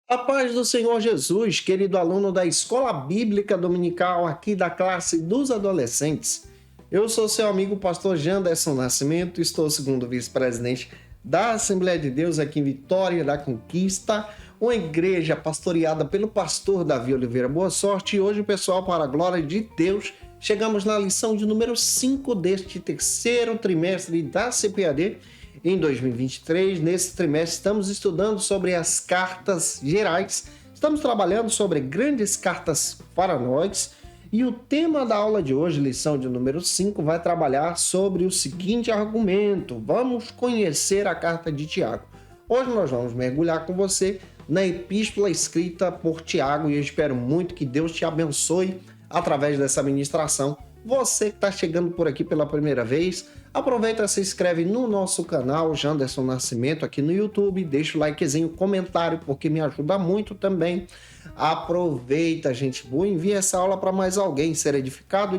A paz do Senhor Jesus, querido aluno da Escola Bíblica Dominical aqui da classe dos adolescentes. Eu sou seu amigo pastor Janderson Nascimento, estou segundo vice-presidente da Assembleia de Deus aqui em Vitória da Conquista, uma igreja pastoreada pelo pastor Davi Oliveira Boa Sorte. E hoje, pessoal, para a glória de Deus, chegamos na lição de número 5 deste terceiro trimestre da CPAD. Em 2023, nesse trimestre, estamos estudando sobre as cartas gerais, estamos trabalhando sobre grandes cartas para nós, e o tema da aula de hoje, lição de número 5, vai trabalhar sobre o seguinte argumento: vamos conhecer a carta de Tiago. Hoje nós vamos mergulhar com você na epístola escrita por Tiago, e eu espero muito que Deus te abençoe através dessa ministração. Você que está chegando por aqui pela primeira vez, aproveita, se inscreve no nosso canal Janderson Nascimento aqui no YouTube, deixa o likezinho, comentário, porque me ajuda muito também. Aproveita, gente boa, envia essa aula para mais alguém ser edificado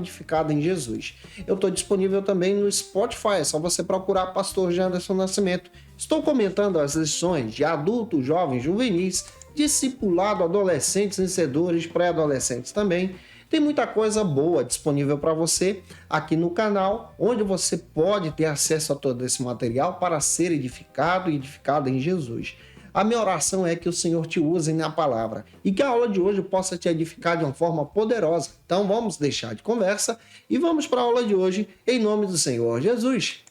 em Jesus. Eu estou disponível também no Spotify, é só você procurar Pastor Janderson Nascimento. Estou comentando as lições de adultos, jovens, juvenis, discipulado, adolescentes, vencedores, pré-adolescentes também. Tem muita coisa boa disponível para você aqui no canal, onde você pode ter acesso a todo esse material para ser edificado e edificado em Jesus. A minha oração é que o Senhor te use na palavra e que a aula de hoje possa te edificar de uma forma poderosa. Então vamos deixar de conversa e vamos para a aula de hoje, em nome do Senhor Jesus.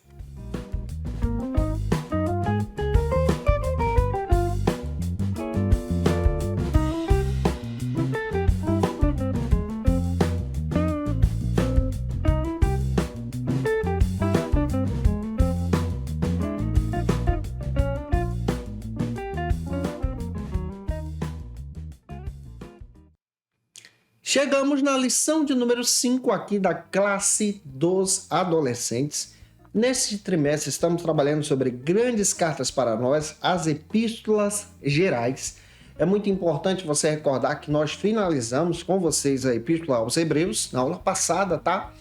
Chegamos na lição de número 5 aqui da classe dos adolescentes. Neste trimestre estamos trabalhando sobre grandes cartas para nós, as epístolas gerais. É muito importante você recordar que nós finalizamos com vocês a epístola aos Hebreus na aula passada, tá?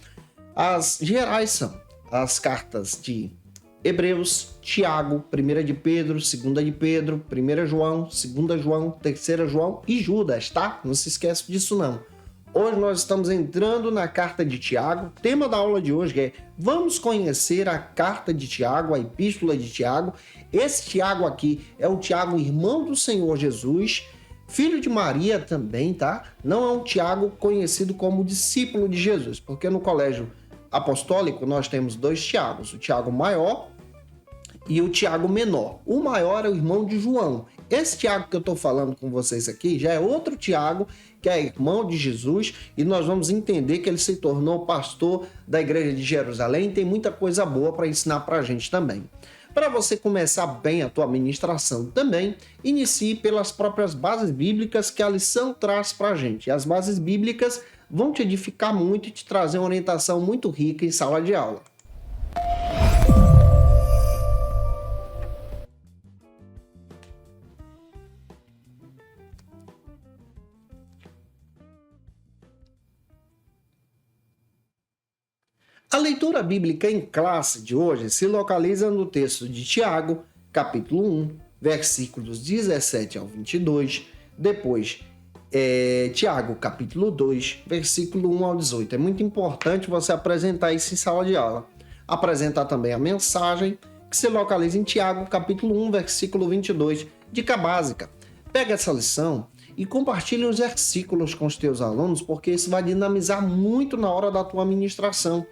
As gerais são as cartas de Hebreus, Tiago, 1 de Pedro, 2 de Pedro, 1 João, 2 João, 3 João e Judas, tá? Não se esqueça disso não. Hoje nós estamos entrando na carta de Tiago. O tema da aula de hoje é: vamos conhecer a carta de Tiago, a epístola de Tiago. Esse Tiago aqui é o Tiago, irmão do Senhor Jesus, filho de Maria também, tá? Não é um Tiago conhecido como discípulo de Jesus, porque no colégio apostólico nós temos dois Tiagos, o Tiago maior e o Tiago menor. O maior é o irmão de João. Esse Tiago que eu estou falando com vocês aqui já é outro Tiago, que é irmão de Jesus, e nós vamos entender que ele se tornou pastor da igreja de Jerusalém. Tem muita coisa boa para ensinar para a gente também. Para você começar bem a tua ministração também, inicie pelas próprias bases bíblicas que a lição traz para a gente. E as bases bíblicas vão te edificar muito e te trazer uma orientação muito rica em sala de aula. A leitura bíblica em classe de hoje se localiza no texto de Tiago, capítulo 1, versículos 17 ao 22, depois Tiago, capítulo 2, versículo 1 ao 18. É muito importante você apresentar isso em sala de aula. Apresentar também a mensagem, que se localiza em Tiago, capítulo 1, versículo 22. Dica básica: pega essa lição e compartilhe os versículos com os teus alunos, porque isso vai dinamizar muito na hora da tua ministração.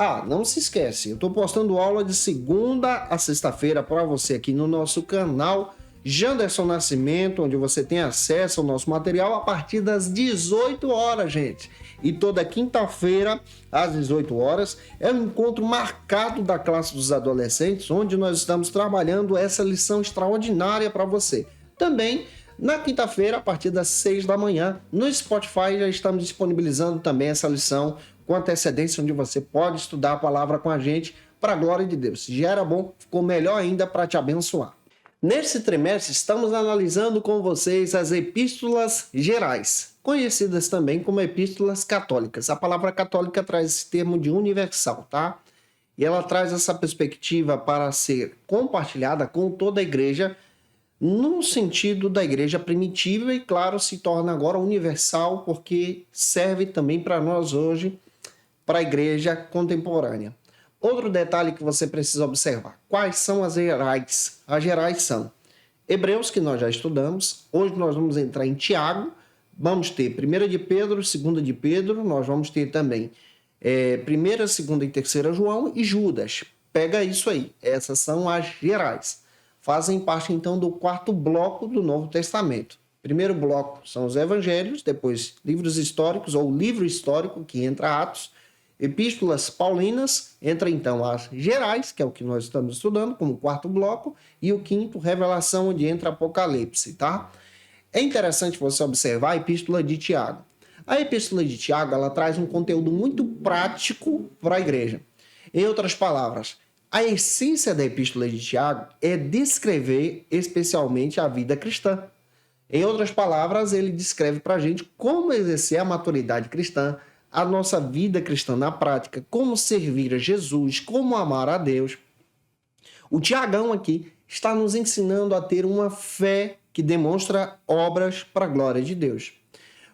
Ah, não se esquece, eu estou postando aula de segunda a sexta-feira para você aqui no nosso canal Janderson Nascimento, onde você tem acesso ao nosso material a partir das 18 horas, gente. E toda quinta-feira, às 18 horas, é um encontro marcado da classe dos adolescentes, onde nós estamos trabalhando essa lição extraordinária para você. Também, na quinta-feira, a partir das 6 da manhã, no Spotify já estamos disponibilizando também essa lição com antecedência, onde você pode estudar a palavra com a gente para a glória de Deus. Se já era bom, ficou melhor ainda para te abençoar. Nesse trimestre, estamos analisando com vocês as epístolas gerais, conhecidas também como epístolas católicas. A palavra católica traz esse termo de universal, tá? E ela traz essa perspectiva para ser compartilhada com toda a igreja no sentido da igreja primitiva e, claro, se torna agora universal porque serve também para nós hoje, para a igreja contemporânea. Outro detalhe que você precisa observar: quais são as gerais? As gerais são Hebreus, que nós já estudamos. Hoje nós vamos entrar em Tiago. Vamos ter 1 de Pedro, 2 de Pedro. Nós vamos ter também 1, 2 e 3 João e Judas. Pega isso aí. Essas são as gerais. Fazem parte, então, do quarto bloco do Novo Testamento. Primeiro bloco são os evangelhos, depois livros históricos ou livro histórico, que entra Atos. Epístolas paulinas, entra então as gerais, que é o que nós estamos estudando, como quarto bloco, e o quinto, Revelação, onde entra Apocalipse, tá? É interessante você observar a Epístola de Tiago. A Epístola de Tiago, ela traz um conteúdo muito prático para a igreja. Em outras palavras, a essência da Epístola de Tiago é descrever especialmente a vida cristã. Em outras palavras, ele descreve para a gente como exercer a maturidade cristã, a nossa vida cristã na prática, como servir a Jesus, como amar a Deus. O Tiagão aqui está nos ensinando a ter uma fé que demonstra obras para a glória de Deus.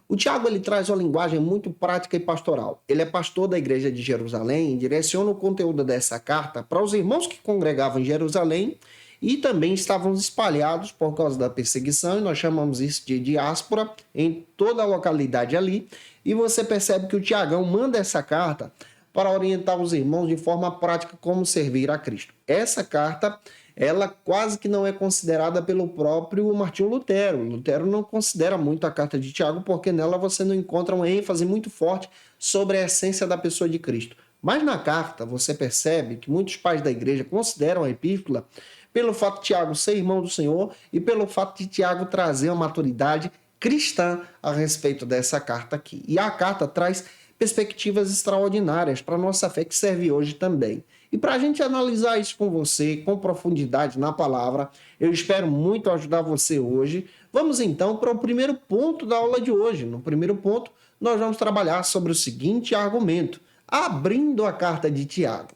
O Tiago ele traz uma linguagem muito prática e pastoral. Ele é pastor da igreja de Jerusalém e direciona o conteúdo dessa carta para os irmãos que congregavam em Jerusalém e também estavam espalhados por causa da perseguição, e nós chamamos isso de diáspora, em toda a localidade ali. E você percebe que o Tiagão manda essa carta para orientar os irmãos de forma prática como servir a Cristo. Essa carta, ela quase que não é considerada pelo próprio Martinho Lutero. Lutero não considera muito a carta de Tiago, porque nela você não encontra uma ênfase muito forte sobre a essência da pessoa de Cristo. Mas na carta você percebe que muitos pais da igreja consideram a epístola pelo fato de Tiago ser irmão do Senhor e pelo fato de Tiago trazer uma maturidade cristã a respeito dessa carta aqui. E a carta traz perspectivas extraordinárias para a nossa fé que serve hoje também. E para a gente analisar isso com você, com profundidade na palavra, eu espero muito ajudar você hoje. Vamos então para o primeiro ponto da aula de hoje. No primeiro ponto, nós vamos trabalhar sobre o seguinte argumento: abrindo a carta de Tiago.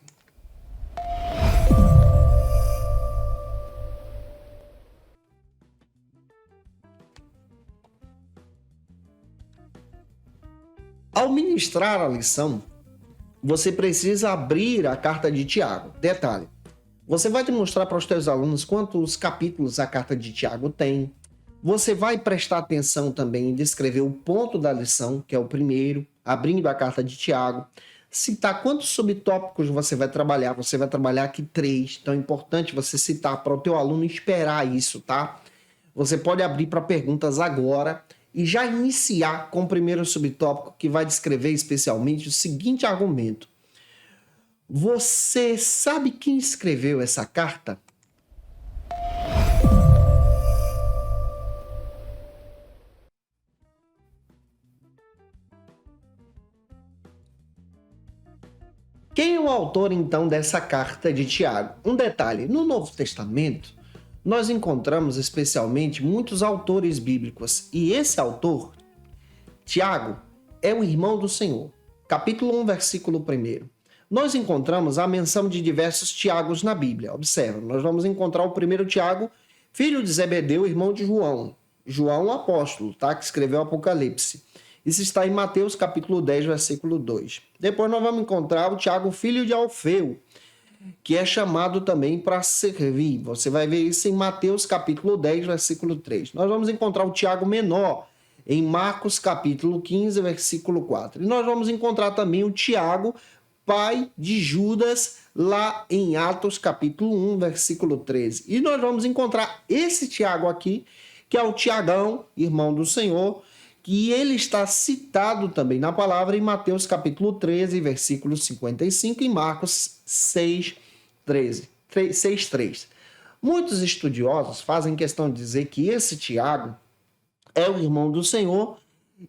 Ao ministrar a lição, você precisa abrir a carta de Tiago. Detalhe, você vai demonstrar para os seus alunos quantos capítulos a carta de Tiago tem. Você vai prestar atenção também em descrever o ponto da lição, que é o primeiro, abrindo a carta de Tiago. Citar quantos subtópicos você vai trabalhar. Você vai trabalhar aqui 3. Então é importante você citar para o teu aluno esperar isso, tá? Você pode abrir para perguntas agora e já iniciar com o primeiro subtópico, que vai descrever especialmente o seguinte argumento: você sabe quem escreveu essa carta? Quem é o autor, então, dessa carta de Tiago? Um detalhe: no Novo Testamento, nós encontramos especialmente muitos autores bíblicos, e esse autor, Tiago, é o irmão do Senhor. Capítulo 1, versículo 1. Nós encontramos a menção de diversos Tiagos na Bíblia. Observa, nós vamos encontrar o primeiro Tiago, filho de Zebedeu, irmão de João. João, o apóstolo, tá? Que escreveu o Apocalipse. Isso está em Mateus capítulo 10, versículo 2. Depois nós vamos encontrar o Tiago, filho de Alfeu, que é chamado também para servir. Você vai ver isso em Mateus capítulo 10, versículo 3. Nós vamos encontrar o Tiago menor em Marcos capítulo 15, versículo 4. E nós vamos encontrar também o Tiago, pai de Judas, lá em Atos capítulo 1, versículo 13. E nós vamos encontrar esse Tiago aqui, que é o Tiagão, irmão do Senhor, que ele está citado também na palavra em Mateus capítulo 13, versículo 55, e Marcos 6, 3. Muitos estudiosos fazem questão de dizer que esse Tiago é o irmão do Senhor,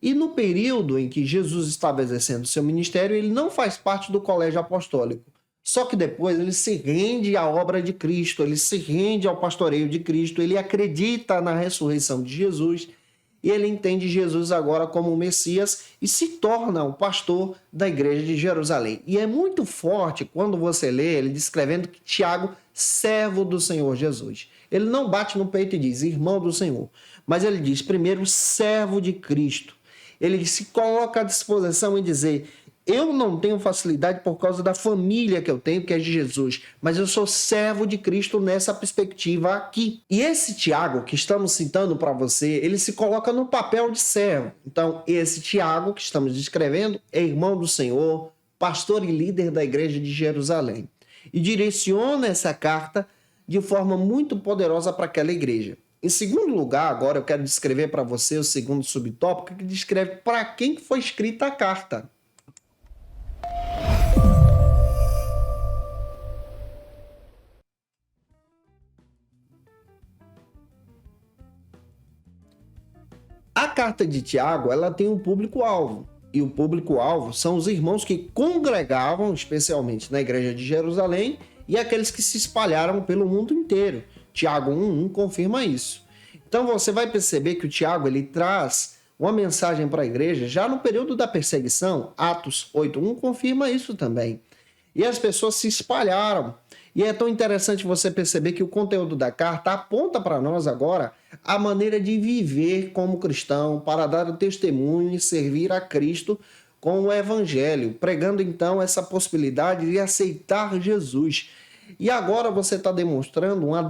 e no período em que Jesus estava exercendo seu ministério, ele não faz parte do colégio apostólico. Só que depois ele se rende à obra de Cristo, ele se rende ao pastoreio de Cristo, ele acredita na ressurreição de Jesus. e ele entende Jesus agora como o Messias e se torna o pastor da igreja de Jerusalém. E é muito forte quando você lê ele descrevendo que Tiago, servo do Senhor Jesus. Ele não bate no peito e diz irmão do Senhor, mas ele diz primeiro servo de Cristo. Ele se coloca à disposição em dizer: eu não tenho facilidade por causa da família que eu tenho, que é de Jesus, mas eu sou servo de Cristo nessa perspectiva aqui. E esse Tiago que estamos citando para você, ele se coloca no papel de servo. Então, esse Tiago que estamos descrevendo é irmão do Senhor, pastor e líder da igreja de Jerusalém. E direciona essa carta de forma muito poderosa para aquela igreja. Em segundo lugar, agora eu quero descrever para você o segundo subtópico, que descreve para quem foi escrita a carta. A carta de Tiago, ela tem um público-alvo, e o público-alvo são os irmãos que congregavam, especialmente na igreja de Jerusalém, e aqueles que se espalharam pelo mundo inteiro. Tiago 1:1 confirma isso. Então você vai perceber que o Tiago ele traz uma mensagem para a igreja já no período da perseguição. Atos 8:1 confirma isso também. E as pessoas se espalharam. E é tão interessante você perceber que o conteúdo da carta aponta para nós agora a maneira de viver como cristão, para dar o testemunho e servir a Cristo com o evangelho, pregando então essa possibilidade de aceitar Jesus. E agora você está demonstrando uma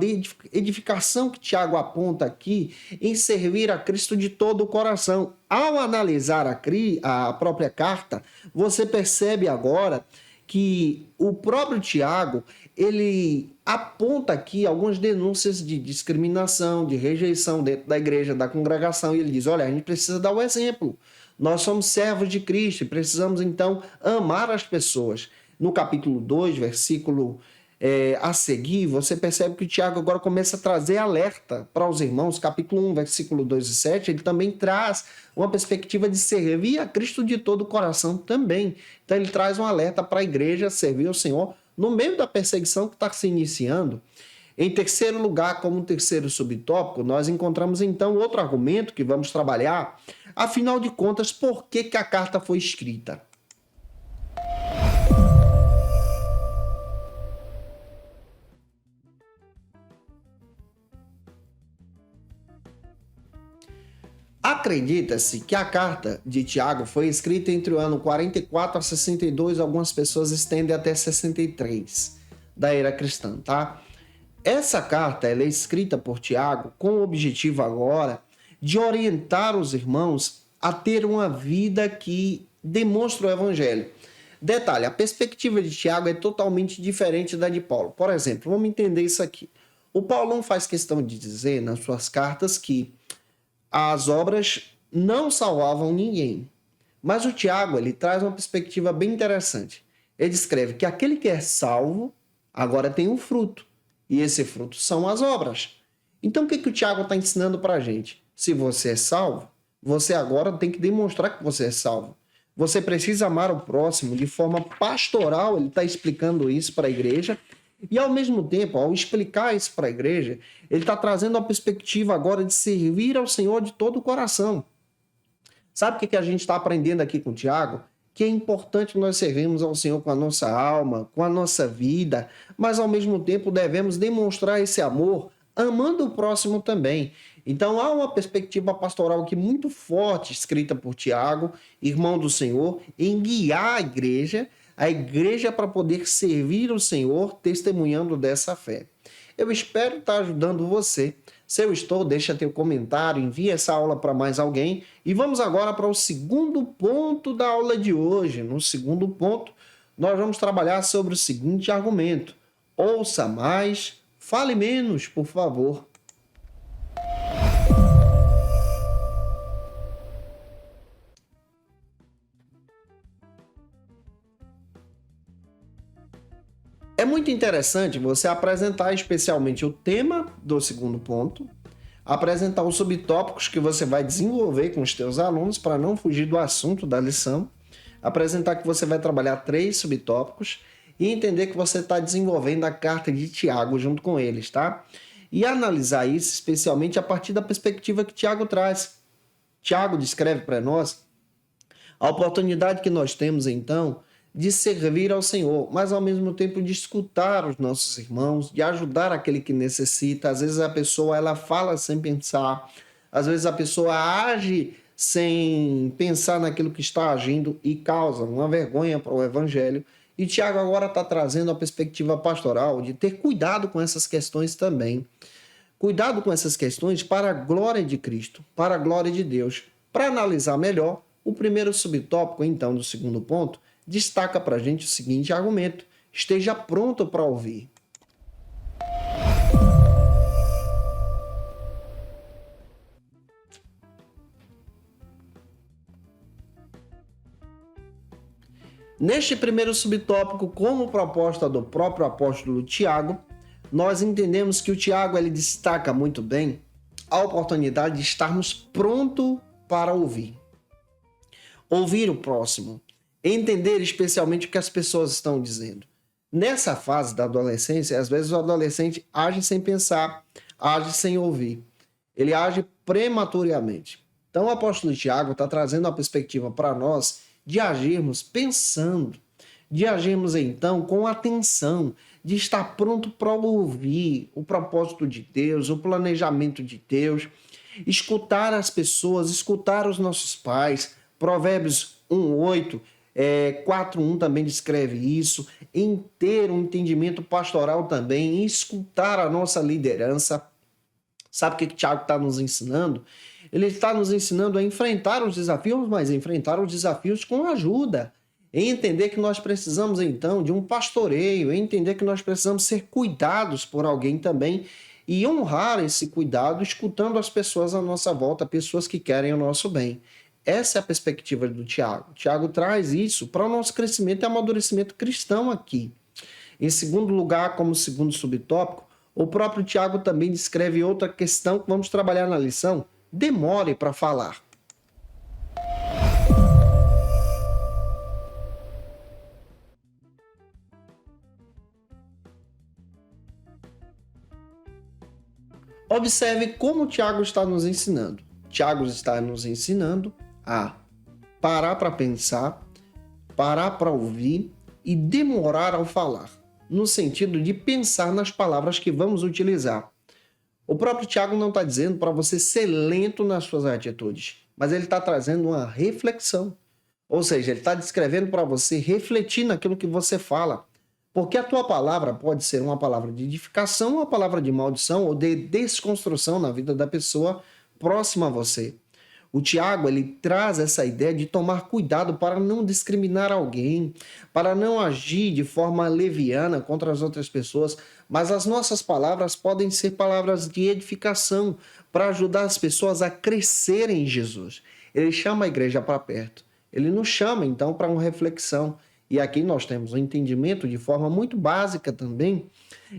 edificação que Tiago aponta aqui em servir a Cristo de todo o coração. Ao analisar a própria carta, você percebe agora que o próprio Tiago, ele aponta aqui algumas denúncias de discriminação, de rejeição dentro da igreja, da congregação, e ele diz: olha, a gente precisa dar o exemplo. Nós somos servos de Cristo e precisamos, então, amar as pessoas. No capítulo 2, versículo a seguir, você percebe que o Tiago agora começa a trazer alerta para os irmãos. Capítulo 1, versículo 2 e 7, ele também traz uma perspectiva de servir a Cristo de todo o coração também. Então ele traz um alerta para a igreja servir ao Senhor no meio da perseguição que está se iniciando. Em terceiro lugar, como um terceiro subtópico, nós encontramos então outro argumento que vamos trabalhar. Afinal de contas, por que a carta foi escrita? Acredita-se que a carta de Tiago foi escrita entre o ano 44 a 62, algumas pessoas estendem até 63 da era cristã, tá? Essa carta ela é escrita por Tiago com o objetivo agora de orientar os irmãos a ter uma vida que demonstra o evangelho. Detalhe, a perspectiva de Tiago é totalmente diferente da de Paulo. Por exemplo, vamos entender isso aqui. O Paulo não faz questão de dizer nas suas cartas que as obras não salvavam ninguém. Mas o Tiago ele traz uma perspectiva bem interessante. Ele descreve que aquele que é salvo agora tem um fruto. E esse fruto são as obras. Então o que o Tiago está ensinando para a gente? Se você é salvo, você agora tem que demonstrar que você é salvo. Você precisa amar o próximo de forma pastoral. Ele está explicando isso para a igreja. E, ao mesmo tempo, ao explicar isso para a igreja, ele está trazendo a perspectiva agora de servir ao Senhor de todo o coração. Sabe o que a gente está aprendendo aqui com o Tiago? Que é importante nós servirmos ao Senhor com a nossa alma, com a nossa vida, mas, ao mesmo tempo, devemos demonstrar esse amor amando o próximo também. Então, há uma perspectiva pastoral aqui muito forte, escrita por Tiago, irmão do Senhor, em guiar a igreja para poder servir o Senhor testemunhando dessa fé. Eu espero estar ajudando você. Se eu estou, deixa teu comentário, envia essa aula para mais alguém. E vamos agora para o segundo ponto da aula de hoje. No segundo ponto, nós vamos trabalhar sobre o seguinte argumento: ouça mais, fale menos, por favor. É muito interessante você apresentar especialmente o tema do segundo ponto, apresentar os subtópicos que você vai desenvolver com os teus alunos para não fugir do assunto da lição, apresentar que você vai trabalhar 3 subtópicos e entender que você está desenvolvendo a carta de Tiago junto com eles, tá? E analisar isso especialmente a partir da perspectiva que Tiago traz. Tiago descreve para nós a oportunidade que nós temos, então, de servir ao Senhor, mas ao mesmo tempo de escutar os nossos irmãos, de ajudar aquele que necessita. Às vezes a pessoa ela fala sem pensar, às vezes a pessoa age sem pensar naquilo que está agindo e causa uma vergonha para o evangelho. E Tiago agora está trazendo a perspectiva pastoral de ter cuidado com essas questões também. Cuidado com essas questões para a glória de Cristo, para a glória de Deus. Para analisar melhor, o primeiro subtópico, então, do segundo ponto, destaca para a gente o seguinte argumento: esteja pronto para ouvir. Neste primeiro subtópico, como proposta do próprio apóstolo Tiago, nós entendemos que o Tiago ele destaca muito bem a oportunidade de estarmos prontos para ouvir. Ouvir o próximo, entender especialmente o que as pessoas estão dizendo. Nessa fase da adolescência, às vezes o adolescente age sem pensar, age sem ouvir. Ele age prematuramente. Então o apóstolo Tiago está trazendo uma perspectiva para nós de agirmos pensando, de agirmos então com atenção, de estar pronto para ouvir o propósito de Deus, o planejamento de Deus, escutar as pessoas, escutar os nossos pais. Provérbios 1:8, 4:1 também descreve isso, em ter um entendimento pastoral também, em escutar a nossa liderança. Sabe o que Tiago está nos ensinando? Ele está nos ensinando a enfrentar os desafios, mas enfrentar os desafios com ajuda. Em entender que nós precisamos, então, de um pastoreio, em entender que nós precisamos ser cuidados por alguém também e honrar esse cuidado escutando as pessoas à nossa volta, pessoas que querem o nosso bem. Essa é a perspectiva do Tiago. Tiago traz isso para o nosso crescimento e amadurecimento cristão aqui. Em segundo lugar, como segundo subtópico, o próprio Tiago também descreve outra questão que vamos trabalhar na lição: demore para falar. Observe como o Tiago está nos ensinando. Tiago está nos ensinando a parar para pensar, parar para ouvir e demorar ao falar, no sentido de pensar nas palavras que vamos utilizar. O próprio Tiago não está dizendo para você ser lento nas suas atitudes, mas ele está trazendo uma reflexão. Ou seja, ele está descrevendo para você refletir naquilo que você fala. Porque a tua palavra pode ser uma palavra de edificação, uma palavra de maldição ou de desconstrução na vida da pessoa próxima a você. O Tiago ele traz essa ideia de tomar cuidado para não discriminar alguém, para não agir de forma leviana contra as outras pessoas, mas as nossas palavras podem ser palavras de edificação para ajudar as pessoas a crescerem em Jesus. Ele chama a igreja para perto. Ele nos chama, então, para uma reflexão. E aqui nós temos um entendimento de forma muito básica também,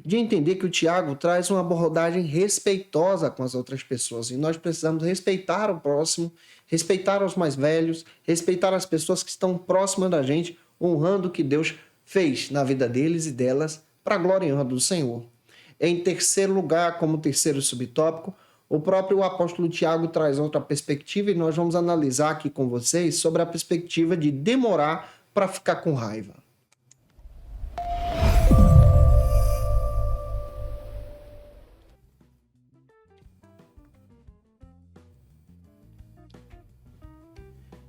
de entender que o Tiago traz uma abordagem respeitosa com as outras pessoas. E nós precisamos respeitar o próximo, respeitar os mais velhos, respeitar as pessoas que estão próximas da gente, honrando o que Deus fez na vida deles e delas, para a glória e honra do Senhor. Em terceiro lugar, como terceiro subtópico, o próprio apóstolo Tiago traz outra perspectiva e nós vamos analisar aqui com vocês sobre a perspectiva de demorar para ficar com raiva.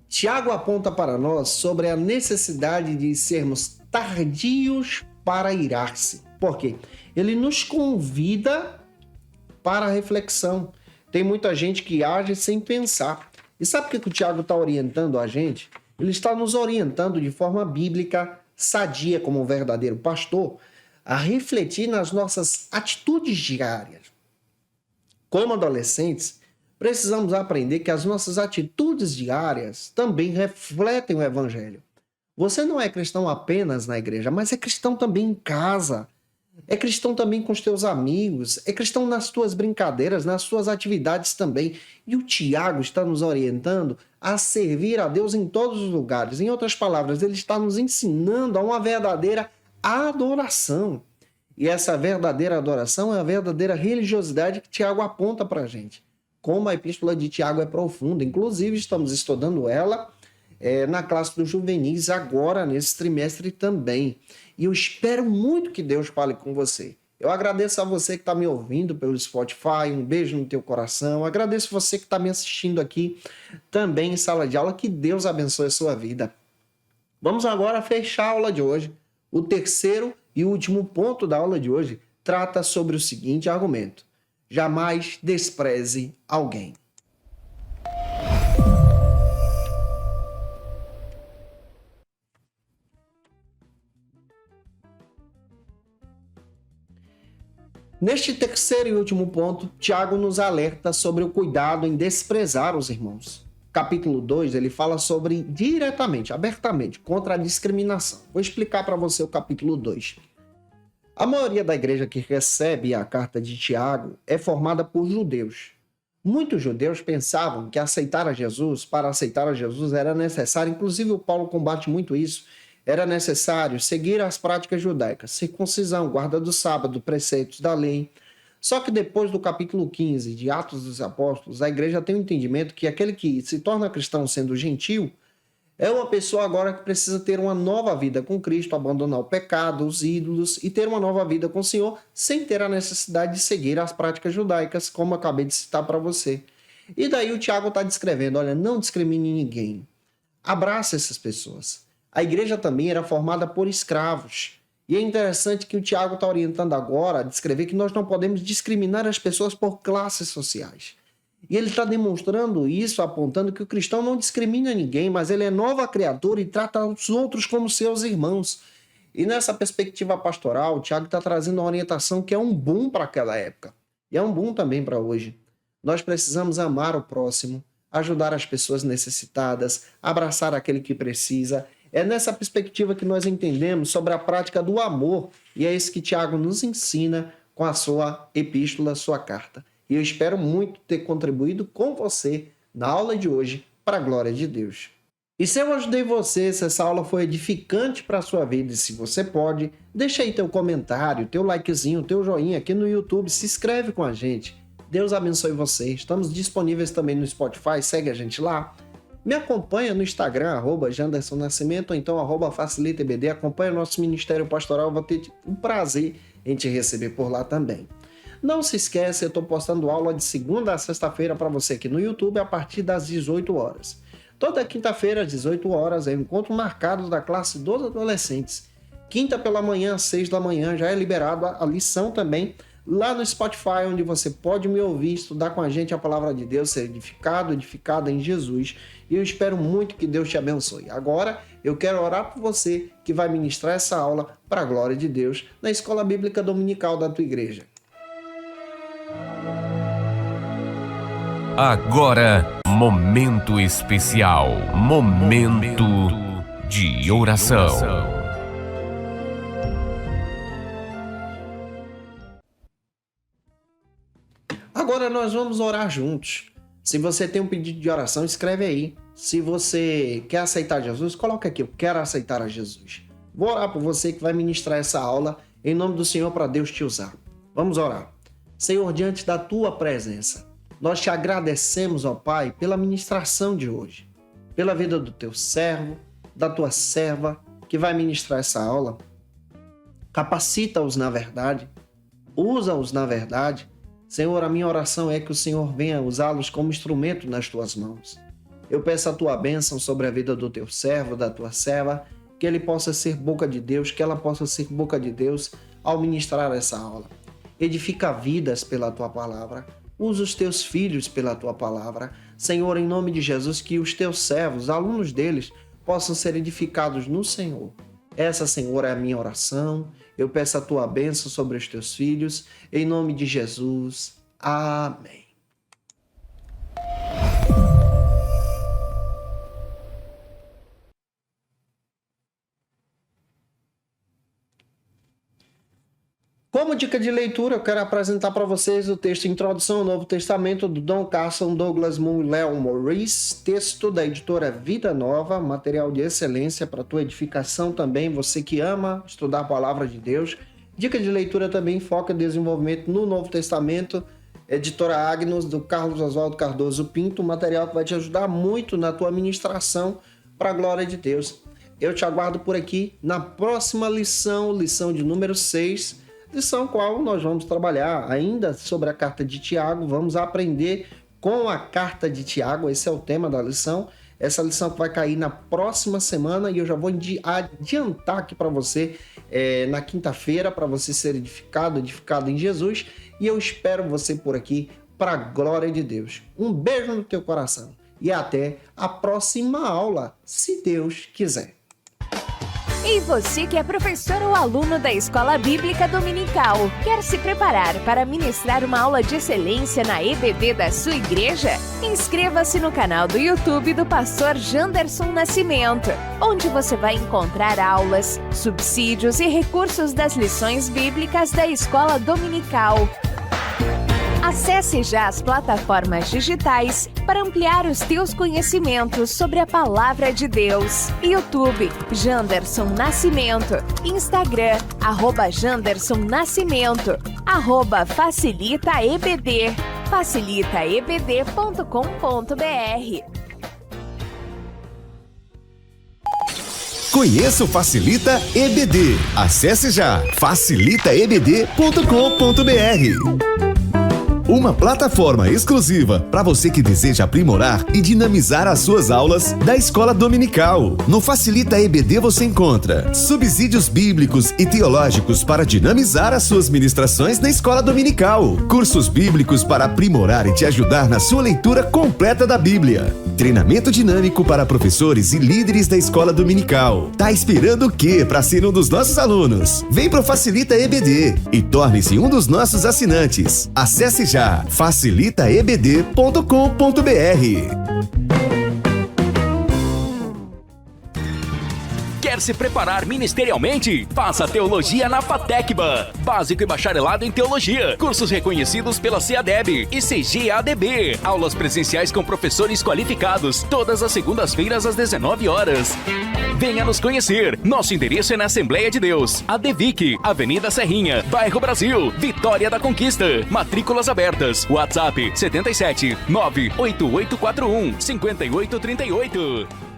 Tiago aponta para nós sobre a necessidade de sermos tardios para irar-se. Por quê? Ele nos convida para a reflexão. Tem muita gente que age sem pensar. E sabe o que o Tiago está orientando a gente? Ele está nos orientando de forma bíblica, sadia como um verdadeiro pastor, a refletir nas nossas atitudes diárias. Como adolescentes, precisamos aprender que as nossas atitudes diárias também refletem o Evangelho. Você não é cristão apenas na igreja, mas é cristão também em casa. É cristão também com os teus amigos, é cristão nas tuas brincadeiras, nas tuas atividades também. E o Tiago está nos orientando a servir a Deus em todos os lugares. Em outras palavras, ele está nos ensinando a uma verdadeira adoração. E essa verdadeira adoração é a verdadeira religiosidade que Tiago aponta para a gente. como a epístola de Tiago é profunda. Inclusive, estamos estudando ela na classe dos juvenis agora, nesse trimestre também. E eu espero muito que Deus fale com você. Eu agradeço a você que está me ouvindo pelo Spotify, um beijo no teu coração. Agradeço você que está me assistindo aqui também em sala de aula. Que Deus abençoe a sua vida. Vamos agora fechar a aula de hoje. O terceiro e último ponto da aula de hoje trata sobre o seguinte argumento: jamais despreze alguém. Neste terceiro e último ponto, Tiago nos alerta sobre o cuidado em desprezar os irmãos. Capítulo 2, ele fala sobre diretamente, abertamente, contra a discriminação. Vou explicar para você o capítulo 2. A maioria da igreja que recebe a carta de Tiago é formada por judeus. Muitos judeus pensavam que para aceitar a Jesus era necessário, inclusive o Paulo combate muito isso, era necessário seguir as práticas judaicas, circuncisão, guarda do sábado, preceitos da lei. Só que depois do capítulo 15 de Atos dos Apóstolos, a igreja tem o entendimento que aquele que se torna cristão sendo gentil é uma pessoa agora que precisa ter uma nova vida com Cristo, abandonar o pecado, os ídolos e ter uma nova vida com o Senhor sem ter a necessidade de seguir as práticas judaicas, como eu acabei de citar para você. E daí o Tiago está descrevendo, olha, não discrimine ninguém, abraça essas pessoas. A igreja também era formada por escravos. E é interessante que o Tiago está orientando agora a descrever que nós não podemos discriminar as pessoas por classes sociais. E ele está demonstrando isso, apontando que o cristão não discrimina ninguém, mas ele é nova criatura e trata os outros como seus irmãos. E nessa perspectiva pastoral, o Tiago está trazendo uma orientação que é um boom para aquela época. E é um boom também para hoje. Nós precisamos amar o próximo, ajudar as pessoas necessitadas, abraçar aquele que precisa. É nessa perspectiva que nós entendemos sobre a prática do amor, e é isso que Tiago nos ensina com a sua epístola, sua carta. E eu espero muito ter contribuído com você na aula de hoje, para a glória de Deus. E se eu ajudei você, se essa aula foi edificante para a sua vida, e se você pode, deixa aí teu comentário, teu likezinho, teu joinha aqui no YouTube, se inscreve com a gente. Deus abençoe você. Estamos disponíveis também no Spotify, segue a gente lá. Me acompanha no Instagram, @jandersonnascimento, ou então @facilitabd. Acompanha o nosso ministério pastoral, vou ter um prazer em te receber por lá também. Não se esquece, eu estou postando aula de segunda a sexta-feira para você aqui no YouTube a partir das 18 horas. Toda quinta-feira às 18 horas é um encontro marcado da classe dos adolescentes. Quinta pela manhã, às 6 da manhã, já é liberado a lição também lá no Spotify, onde você pode me ouvir, estudar com a gente a palavra de Deus, ser edificada em Jesus. E eu espero muito que Deus te abençoe. Agora, eu quero orar por você que vai ministrar essa aula para a glória de Deus na Escola Bíblica Dominical da tua igreja. Agora, momento especial, momento de oração. Agora nós vamos orar juntos. Se você tem um pedido de oração, escreve aí. Se você quer aceitar Jesus, coloca aqui, eu quero aceitar a Jesus. Vou orar por você que vai ministrar essa aula em nome do Senhor para Deus te usar. Vamos orar. Senhor, diante da tua presença, nós te agradecemos, ó Pai, pela ministração de hoje, pela vida do teu servo, da tua serva que vai ministrar essa aula. Capacita-os na verdade, usa-os na verdade. Senhor, a minha oração é que o Senhor venha usá-los como instrumento nas tuas mãos. Eu peço a tua bênção sobre a vida do teu servo, da tua serva, que ele possa ser boca de Deus, que ela possa ser boca de Deus ao ministrar essa aula. Edifica vidas pela tua palavra. Usa os teus filhos pela tua palavra. Senhor, em nome de Jesus, que os teus servos, alunos deles, possam ser edificados no Senhor. Essa, Senhor, é a minha oração. Eu peço a tua bênção sobre os teus filhos. Em nome de Jesus. Amém. Como dica de leitura, eu quero apresentar para vocês o texto Introdução ao Novo Testamento do Don Carson Douglas Moon Leon Maurice, texto da editora Vida Nova, material de excelência para a tua edificação também, você que ama estudar a palavra de Deus. Dica de leitura também foca em desenvolvimento no Novo Testamento, Editora Agnus, do Carlos Oswaldo Cardoso Pinto, um material que vai te ajudar muito na tua ministração para a glória de Deus. Eu te aguardo por aqui na próxima lição de número 6, lição qual nós vamos trabalhar ainda sobre a carta de Tiago. Vamos aprender com a carta de Tiago, esse é o tema da lição. Essa lição que vai cair na próxima semana e eu já vou adiantar aqui para você na quinta-feira, para você ser edificado em Jesus. E eu espero você por aqui para a glória de Deus. Um beijo no teu coração e até a próxima aula, se Deus quiser. E você que é professor ou aluno da Escola Bíblica Dominical, quer se preparar para ministrar uma aula de excelência na EBD da sua igreja? Inscreva-se no canal do YouTube do pastor Janderson Nascimento, onde você vai encontrar aulas, subsídios e recursos das lições bíblicas da Escola Dominical. Acesse já as plataformas digitais para ampliar os teus conhecimentos sobre a Palavra de Deus. YouTube, Janderson Nascimento. Instagram, @Janderson Nascimento. @FacilitaEBD. facilitaebd.com.br. Conheça o Facilita EBD. Acesse já facilitaebd.com.br. Uma plataforma exclusiva para você que deseja aprimorar e dinamizar as suas aulas da Escola Dominical. No Facilita EBD você encontra subsídios bíblicos e teológicos para dinamizar as suas ministrações na Escola Dominical, cursos bíblicos para aprimorar e te ajudar na sua leitura completa da Bíblia, treinamento dinâmico para professores e líderes da Escola Dominical. Tá esperando o quê para ser um dos nossos alunos? Vem pro Facilita EBD e torne-se um dos nossos assinantes. Acesse já facilitaebd.com.br. Quer se preparar ministerialmente? Faça Teologia na FATECBA. Básico e bacharelado em Teologia. Cursos reconhecidos pela CEADEB e CGADB. Aulas presenciais com professores qualificados. Todas as segundas-feiras às 19 horas. Venha nos conhecer. Nosso endereço é na Assembleia de Deus. ADVIC, Avenida Serrinha, Bairro Brasil, Vitória da Conquista. Matrículas abertas. WhatsApp 77 98841 5838.